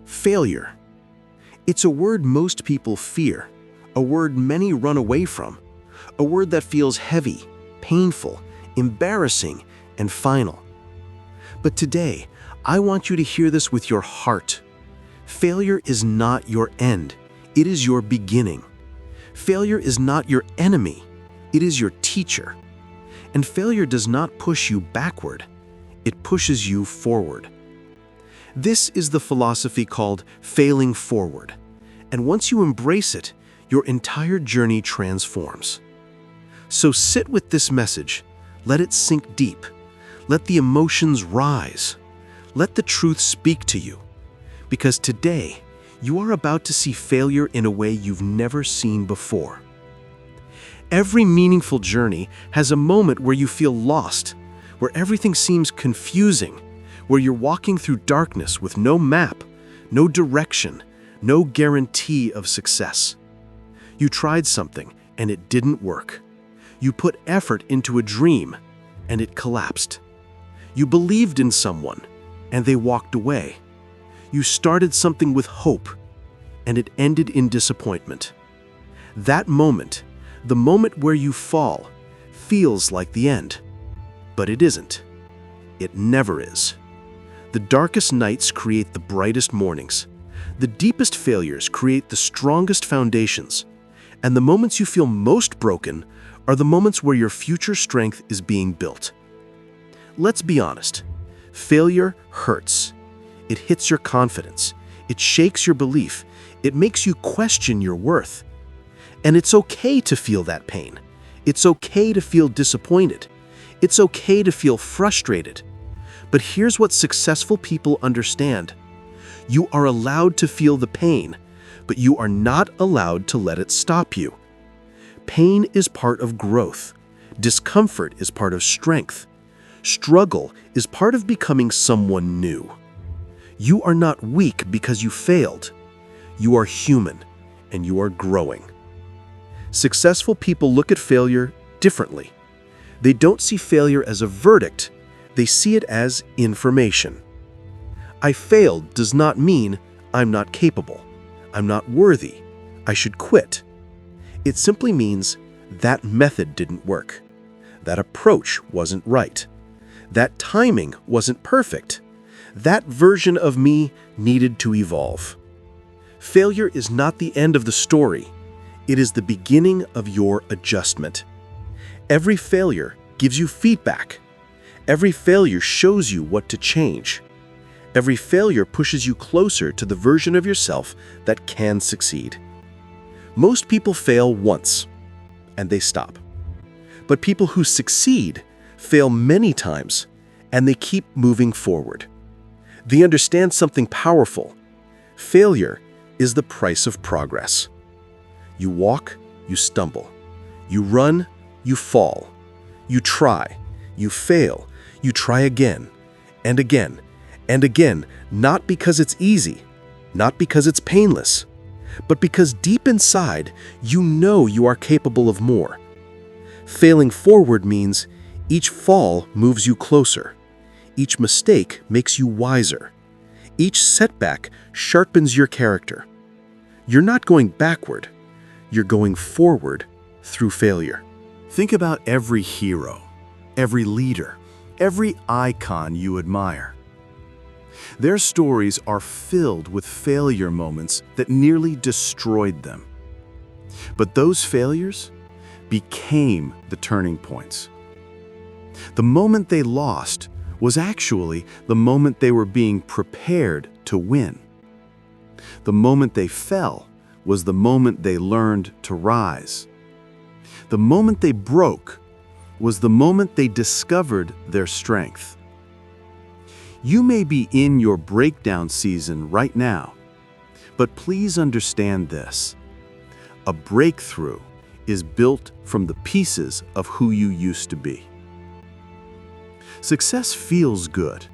Failure. It's a word most people fear, a word many run away from, a word that feels heavy, painful, embarrassing, and final. But today, I want you to hear this with your heart. Failure is not your end, it is your beginning. Failure is not your enemy, it is your teacher. And failure does not push you backward, it pushes you forward. This is the philosophy called failing forward. And once you embrace it, your entire journey transforms. So sit with this message. Let it sink deep. Let the emotions rise. Let the truth speak to you. Because today, you are about to see failure in a way you've never seen before. Every meaningful journey has a moment where you feel lost, where everything seems confusing, where you're walking through darkness with no map, no direction, no guarantee of success. You tried something and it didn't work. You put effort into a dream and it collapsed. You believed in someone and they walked away. You started something with hope and it ended in disappointment. That moment, the moment where you fall, feels like the end. But it isn't. It never is. The darkest nights create the brightest mornings. The deepest failures create the strongest foundations. And the moments you feel most broken are the moments where your future strength is being built. Let's be honest. Failure hurts. It hits your confidence. It shakes your belief. It makes you question your worth. And it's okay to feel that pain. It's okay to feel disappointed. It's okay to feel frustrated. But here's what successful people understand. You are allowed to feel the pain, but you are not allowed to let it stop you. Pain is part of growth. Discomfort is part of strength. Struggle is part of becoming someone new. You are not weak because you failed. You are human, and you are growing. Successful people look at failure differently. They don't see failure as a verdict. They see it as information. I failed does not mean I'm not capable, I'm not worthy, I should quit. It simply means that method didn't work. That approach wasn't right. That timing wasn't perfect. That version of me needed to evolve. Failure is not the end of the story. It is the beginning of your adjustment. Every failure gives you feedback. Every failure shows you what to change. Every failure pushes you closer to the version of yourself that can succeed. Most people fail once, and they stop. But people who succeed fail many times, and they keep moving forward. They understand something powerful. Failure is the price of progress. You walk, you stumble. You run, you fall. You try, you fail, you try again, and again, and again, not because it's easy, not because it's painless, but because deep inside, you know you are capable of more. Failing forward means each fall moves you closer. Each mistake makes you wiser. Each setback sharpens your character. You're not going backward, you're going forward through failure. Think about every hero, every leader, every icon you admire. Their stories are filled with failure moments that nearly destroyed them. But those failures became the turning points. The moment they lost was actually the moment they were being prepared to win. The moment they fell was the moment they learned to rise. The moment they broke was the moment they discovered their strength. You may be in your breakdown season right now, but please understand this. A breakthrough is built from the pieces of who you used to be. Success feels good.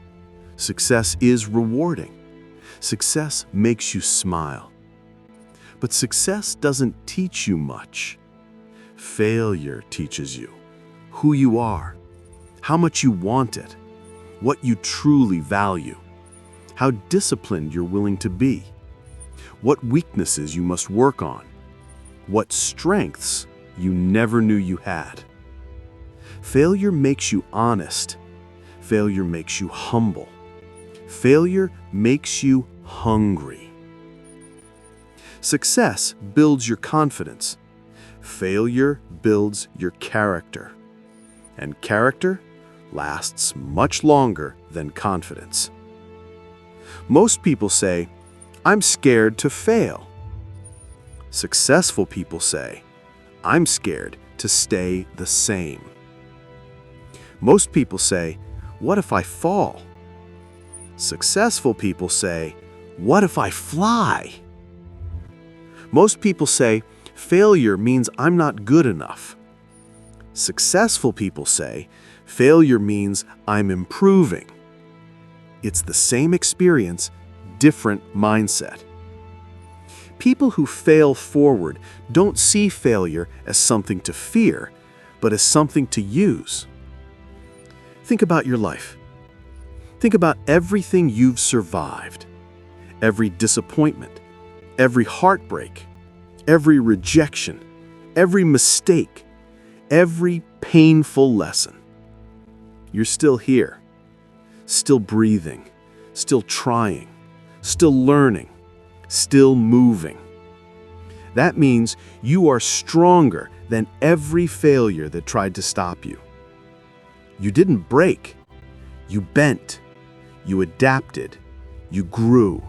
Success is rewarding. Success makes you smile. But success doesn't teach you much. Failure teaches you who you are, how much you want it, what you truly value. how disciplined you're willing to be, what weaknesses you must work on, what strengths you never knew you had. Failure makes you honest. Failure makes you humble. Failure makes you hungry. Success builds your confidence. Failure builds your character. And character lasts much longer than confidence. Most people say, "I'm scared to fail." Successful people say, "I'm scared to stay the same." Most people say, "What if I fall?" Successful people say, "What if I fly?" Most people say, "Failure means I'm not good enough." Successful people say, "Failure means I'm improving." It's the same experience, different mindset. People who fail forward don't see failure as something to fear, but as something to use. Think about your life. Think about everything you've survived. Every disappointment, every heartbreak, every rejection, every mistake, every painful lesson. You're still here, still breathing, still trying, still learning, still moving. That means you are stronger than every failure that tried to stop you. You didn't break. You bent. You adapted. You grew.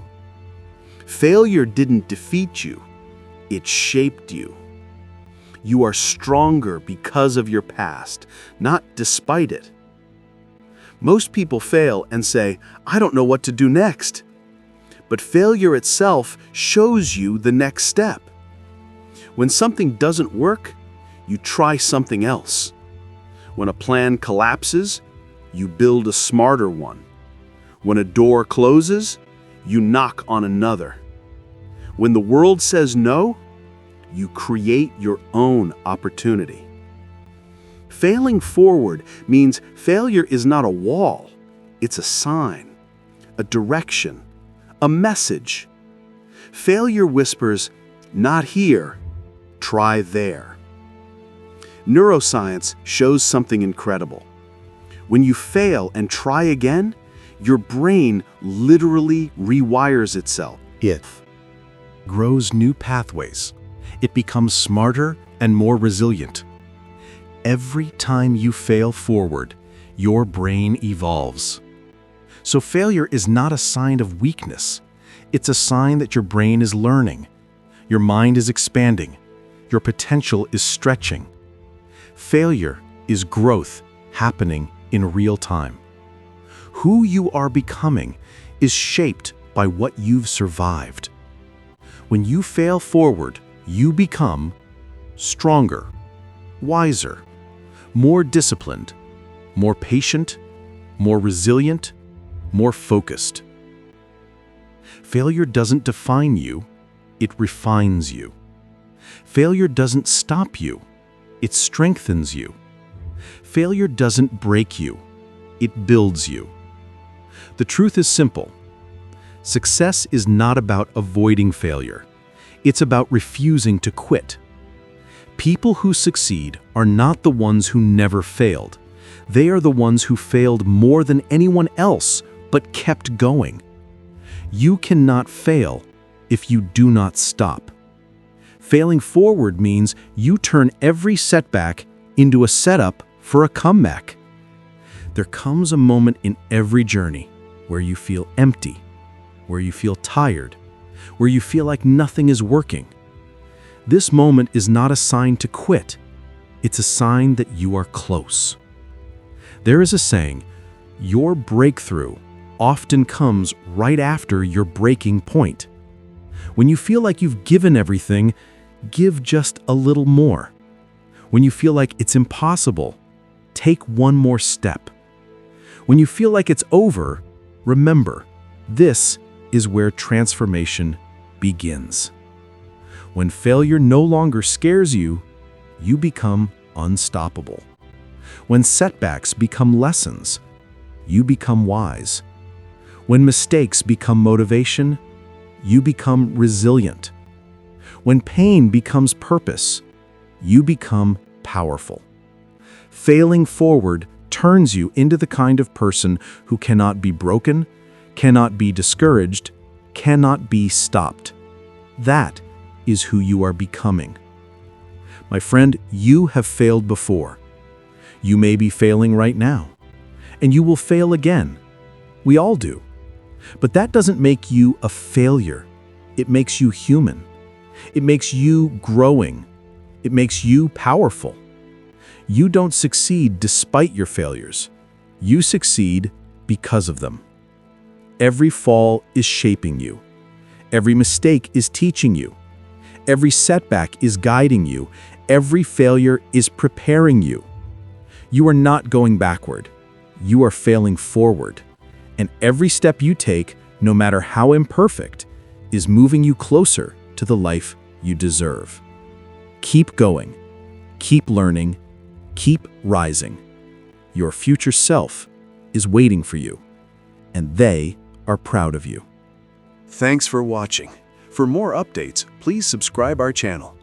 Failure didn't defeat you. It shaped you. You are stronger because of your past, not despite it. Most people fail and say, "I don't know what to do next." But failure itself shows you the next step. When something doesn't work, you try something else. When a plan collapses, you build a smarter one. When a door closes, you knock on another. When the world says no, you create your own opportunity. Failing forward means failure is not a wall. It's a sign, a direction, a message. Failure whispers, "Not here, try there." Neuroscience shows something incredible. When you fail and try again, your brain literally rewires itself. It grows new pathways. It becomes smarter and more resilient. Every time you fail forward, your brain evolves. So failure is not a sign of weakness. It's a sign that your brain is learning. Your mind is expanding. Your potential is stretching. Failure is growth happening in real time. Who you are becoming is shaped by what you've survived. When you fail forward, you become stronger, wiser, more disciplined, more patient, more resilient, more focused. Failure doesn't define you, it refines you. Failure doesn't stop you, it strengthens you. Failure doesn't break you, it builds you. The truth is simple. Success is not about avoiding failure. It's about refusing to quit. People who succeed are not the ones who never failed. They are the ones who failed more than anyone else, but kept going. You cannot fail if you do not stop. Failing forward means you turn every setback into a setup for a comeback. There comes a moment in every journey where you feel empty, where you feel tired, where you feel like nothing is working. This moment is not a sign to quit. It's a sign that you are close. There is a saying, your breakthrough often comes right after your breaking point. When you feel like you've given everything, give just a little more. When you feel like it's impossible, take one more step. When you feel like it's over, remember, this is where transformation begins. When failure no longer scares you, you become unstoppable. When setbacks become lessons, you become wise. When mistakes become motivation, you become resilient. When pain becomes purpose, you become powerful. Failing forward turns you into the kind of person who cannot be broken, cannot be discouraged, cannot be stopped. That is who you are becoming. My friend, you have failed before. You may be failing right now, and you will fail again. We all do. But that doesn't make you a failure. It makes you human. It makes you growing. It makes you powerful. You don't succeed despite your failures. You succeed because of them. Every fall is shaping you. Every mistake is teaching you. Every setback is guiding you. Every failure is preparing you. You are not going backward. You are failing forward. And every step you take, no matter how imperfect, is moving you closer to the life you deserve. Keep going. Keep learning. Keep rising. Your future self is waiting for you, and they are proud of you. Thanks for watching. For more updates, please subscribe our channel.